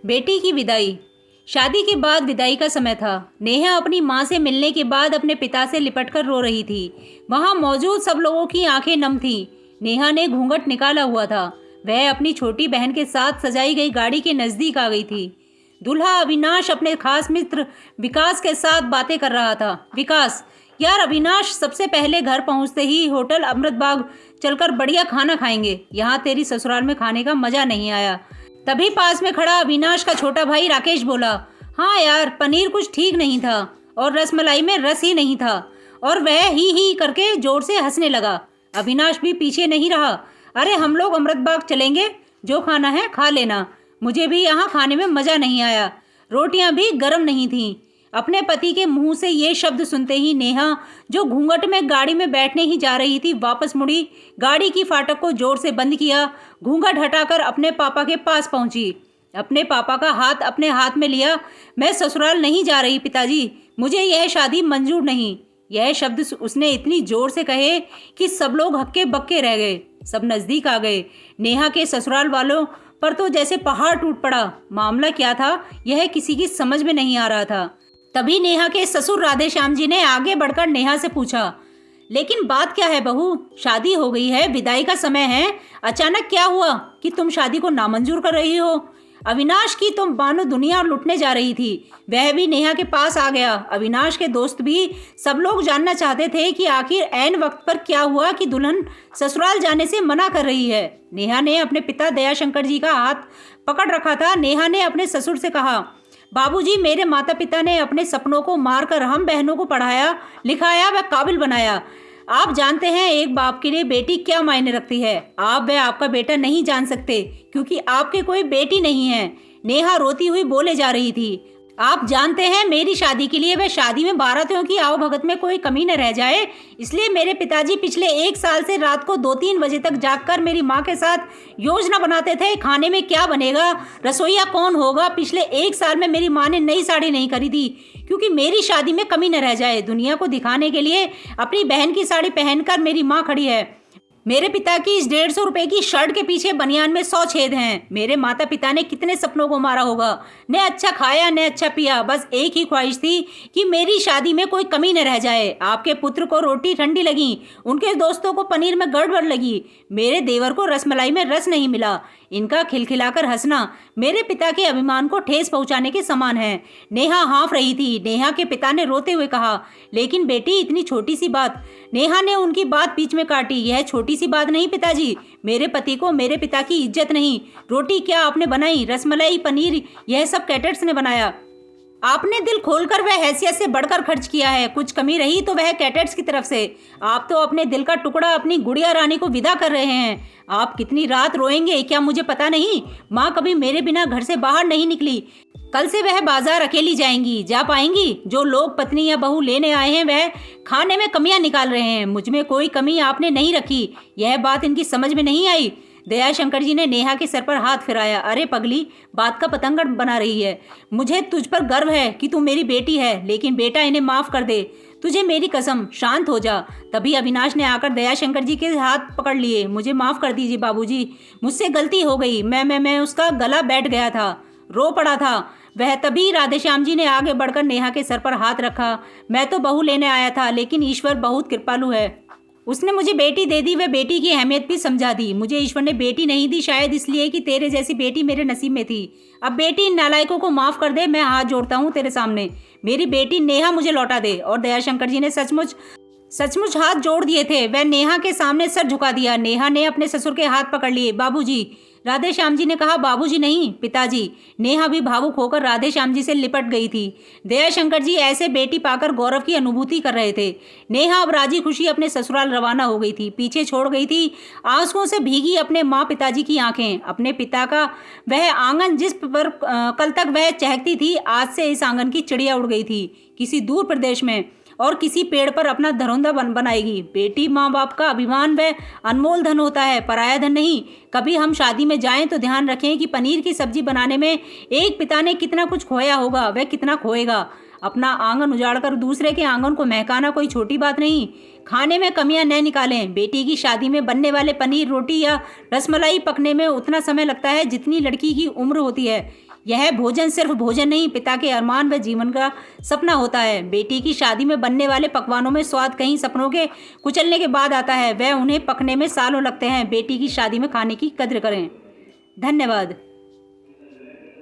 बेटी की विदाई। शादी के बाद विदाई का समय था। नेहा अपनी माँ से मिलने के बाद अपने पिता से लिपटकर रो रही थी। वहाँ मौजूद सब लोगों की आंखें नम थीं। नेहा ने घूंघट निकाला हुआ था। वह अपनी छोटी बहन के साथ सजाई गई गाड़ी के नज़दीक आ गई थी। दूल्हा अविनाश अपने खास मित्र विकास के साथ बातें कर रहा था। विकास, यार अविनाश, सबसे पहले घर पहुंचते ही होटल अमृतबाग चलकर बढ़िया खाना खाएंगे। यहाँ तेरी ससुराल में खाने का मजा नहीं आया। तभी पास में खड़ा अविनाश का छोटा भाई राकेश बोला, हाँ यार, पनीर कुछ ठीक नहीं था और रसमलाई में रस ही नहीं था। और वह ही करके जोर से हंसने लगा। अविनाश भी पीछे नहीं रहा। अरे हम लोग अमृतबाग चलेंगे, जो खाना है खा लेना। मुझे भी यहाँ खाने में मज़ा नहीं आया। रोटियाँ भी गर्म नहीं थीं। अपने पति के मुंह से ये शब्द सुनते ही नेहा, जो घूंघट में गाड़ी में बैठने ही जा रही थी, वापस मुड़ी। गाड़ी की फाटक को जोर से बंद किया। घूंघट हटाकर अपने पापा के पास पहुंची। अपने पापा का हाथ अपने हाथ में लिया। मैं ससुराल नहीं जा रही पिताजी, मुझे यह शादी मंजूर नहीं। यह शब्द उसने इतनी जोर से कहे कि सब लोग हक्के बक्के रह गए। सब नज़दीक आ गए। नेहा के ससुराल वालों पर तो जैसे पहाड़ टूट पड़ा। मामला क्या था, यह किसी की समझ में नहीं आ रहा था। तभी नेहा के ससुर राधेश्याम जी ने आगे बढ़कर नेहा से पूछा, लेकिन बात क्या है बहू? शादी हो गई है, विदाई का समय है, अचानक क्या हुआ कि तुम शादी को नामंजूर कर रही हो? अविनाश की तुम बानो दुनिया लुटने जा रही थी। वह भी नेहा के पास आ गया। अविनाश के दोस्त भी, सब लोग जानना चाहते थे कि आखिर ऐन वक्त पर क्या हुआ कि दुल्हन ससुराल जाने से मना कर रही है। नेहा ने अपने पिता दयाशंकर जी का हाथ पकड़ रखा था। नेहा ने अपने ससुर से कहा, बाबूजी, मेरे माता पिता ने अपने सपनों को मारकर हम बहनों को पढ़ाया लिखाया व काबिल बनाया। आप जानते हैं एक बाप के लिए बेटी क्या मायने रखती है। आप व आपका बेटा नहीं जान सकते क्योंकि आपके कोई बेटी नहीं है। नेहा रोती हुई बोले जा रही थी। आप जानते हैं मेरी शादी के लिए व शादी में बारातियों की आवभगत में कोई कमी न रह जाए, इसलिए मेरे पिताजी पिछले 1 साल से रात को 2-3 बजे तक जागकर मेरी माँ के साथ योजना बनाते थे, खाने में क्या बनेगा, रसोईया कौन होगा। पिछले 1 साल में मेरी माँ ने नई साड़ी नहीं खरीदी क्योंकि मेरी शादी में कमी न रह जाए। दुनिया को दिखाने के लिए अपनी बहन की साड़ी पहनकर मेरी माँ खड़ी है। मेरे पिता की इस 150 रुपए की शर्ट के पीछे बनियान में 100 छेद हैं। मेरे माता पिता ने कितने सपनों को मारा होगा। न अच्छा खाया न अच्छा पिया, बस एक ही ख्वाहिश थी कि मेरी शादी में कोई कमी न रह जाए। आपके पुत्र को रोटी ठंडी लगी, उनके दोस्तों को पनीर में गड़बड़ लगी, मेरे देवर को रसमलाई में रस नहीं मिला। इनका खिलखिलाकर हंसना मेरे पिता के अभिमान को ठेस पहुंचाने के समान है। नेहा हाँफ रही थी। नेहा के पिता ने रोते हुए कहा, लेकिन बेटी, इतनी छोटी सी बात। नेहा ने उनकी बात बीच में काटी। यह छोटी सी बात नहीं पिताजी, मेरे पति को मेरे पिता की इज्जत नहीं। रोटी क्या आपने बनाई, रसमलाई पनीर यह सब कैटर्स ने बनाया। आपने दिल खोलकर वह हैसियत से बढ़कर खर्च किया है। कुछ कमी रही तो वह कैटर्स की तरफ से। आप तो अपने दिल का टुकड़ा अपनी गुड़िया रानी को विदा कर रहे हैं। आप कितनी रात रोएंगे क्या मुझे पता नहीं। माँ कभी मेरे बिना घर से बाहर नहीं निकली। कल से वह बाजार अकेली जाएंगी, जा पाएंगी। जो लोग पत्नी या बहू लेने आए हैं वह खाने में कमियां निकाल रहे हैं। मुझ में कोई कमी आपने नहीं रखी। यह बात इनकी समझ में नहीं आई। दयाशंकर जी ने नेहा के सर पर हाथ फिराया। अरे पगली, बात का पतंगड़ बना रही है। मुझे तुझ पर गर्व है कि तू मेरी बेटी है, लेकिन बेटा इन्हें माफ कर दे। तुझे मेरी कसम, शांत हो जा। तभी अविनाश ने आकर दयाशंकर जी के हाथ पकड़ लिए। मुझे माफ कर दीजिए बाबूजी, मुझसे गलती हो गई। मैं उसका गला बैठ गया था, रो पड़ा था वह। तभी राधेश्याम जी ने आगे बढ़कर नेहा के सर पर हाथ रखा। मैं तो बहू लेने आया था, लेकिन ईश्वर बहुत कृपालु है। उसने मुझे बेटी दे दी, वह बेटी की अहमियत भी समझा दी। मुझे ईश्वर ने बेटी नहीं दी, शायद इसलिए कि तेरे जैसी बेटी मेरे नसीब में थी। अब बेटी, इन नालायकों को माफ़ कर दे। मैं हाथ जोड़ता हूँ तेरे सामने। मेरी बेटी नेहा मुझे लौटा दे। और दयाशंकर जी ने सचमुच हाथ जोड़ दिए थे। वह नेहा के सामने सर झुका दिया। नेहा ने अपने ससुर के हाथ पकड़ लिए। बाबूजी, राधेश्याम जी ने कहा। बाबूजी नहीं, पिताजी। नेहा भी भावुक होकर राधेश्याम जी से लिपट गई थी। दयाशंकर जी ऐसे बेटी पाकर गौरव की अनुभूति कर रहे थे। नेहा अब राजी खुशी अपने ससुराल रवाना हो गई थी। पीछे छोड़ गई थी आंसुओं से भीगी अपने माँ पिताजी की आंखें। अपने पिता का वह आंगन जिस पर कल तक वह चहकती थी, आज से इस आंगन की चिड़िया उड़ गई थी किसी दूर प्रदेश में और किसी पेड़ पर अपना धरोंदा बनाएगी। बेटी माँ बाप का अभिमान वह अनमोल धन होता है, पराया धन नहीं। कभी हम शादी में जाएं तो ध्यान रखें कि पनीर की सब्जी बनाने में एक पिता ने कितना कुछ खोया होगा, वह कितना खोएगा। अपना आंगन उजाड़कर दूसरे के आंगन को महकाना कोई छोटी बात नहीं। खाने में कमियां न निकालें। बेटी की शादी में बनने वाले पनीर, रोटी या रसमलाई पकने में उतना समय लगता है जितनी लड़की की उम्र होती है। यह भोजन सिर्फ भोजन नहीं, पिता के अरमान व जीवन का सपना होता है। बेटी की शादी में बनने वाले पकवानों में स्वाद कहीं सपनों के कुचलने के बाद आता है, वह उन्हें पकने में सालों लगते हैं। बेटी की शादी में खाने की कद्र करें। धन्यवाद।